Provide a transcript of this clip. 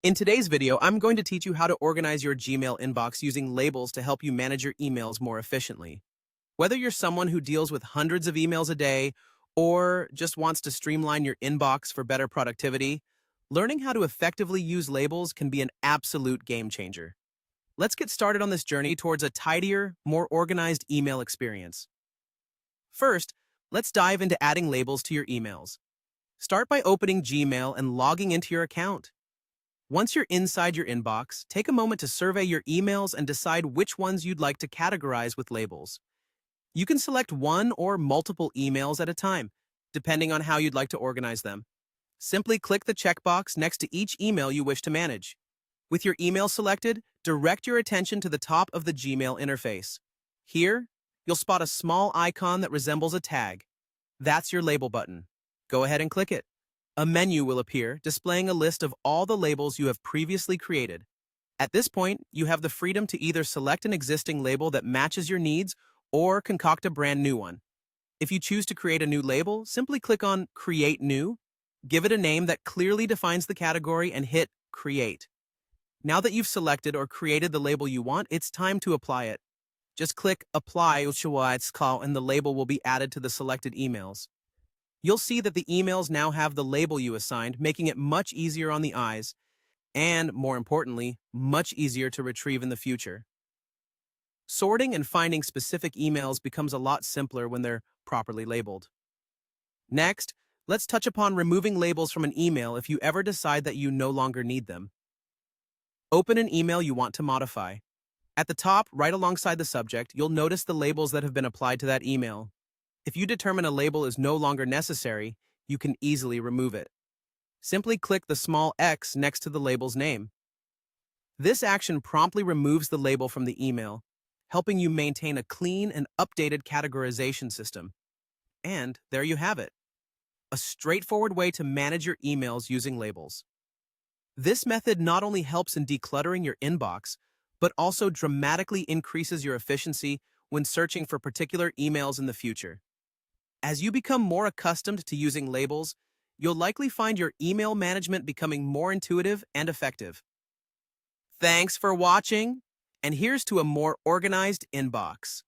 In today's video, I'm going to teach you how to organize your Gmail inbox using labels to help you manage your emails more efficiently. Whether you're someone who deals with hundreds of emails a day or just wants to streamline your inbox for better productivity, learning how to effectively use labels can be an absolute game changer. Let's get started on this journey towards a tidier, more organized email experience. First, let's dive into adding labels to your emails. Start by opening Gmail and logging into your account. Once you're inside your inbox, take a moment to survey your emails and decide which ones you'd like to categorize with labels. You can select one or multiple emails at a time, depending on how you'd like to organize them. Simply click the checkbox next to each email you wish to manage. With your email selected, direct your attention to the top of the Gmail interface. Here, you'll spot a small icon that resembles a tag. That's your label button. Go ahead and click it. A menu will appear, displaying a list of all the labels you have previously created. At this point, you have the freedom to either select an existing label that matches your needs or concoct a brand new one. If you choose to create a new label, simply click on Create New, give it a name that clearly defines the category, and hit Create. Now that you've selected or created the label you want, it's time to apply it. Just click Apply and the label will be added to the selected emails. You'll see that the emails now have the label you assigned, making it much easier on the eyes and, more importantly, much easier to retrieve in the future. Sorting and finding specific emails becomes a lot simpler when they're properly labeled. Next, let's touch upon removing labels from an email if you ever decide that you no longer need them. Open an email you want to modify. At the top, right alongside the subject, you'll notice the labels that have been applied to that email. If you determine a label is no longer necessary, you can easily remove it. Simply click the small X next to the label's name. This action promptly removes the label from the email, helping you maintain a clean and updated categorization system. And there you have it, a straightforward way to manage your emails using labels. This method not only helps in decluttering your inbox, but also dramatically increases your efficiency when searching for particular emails in the future. As you become more accustomed to using labels, you'll likely find your email management becoming more intuitive and effective. Thanks for watching, and here's to a more organized inbox.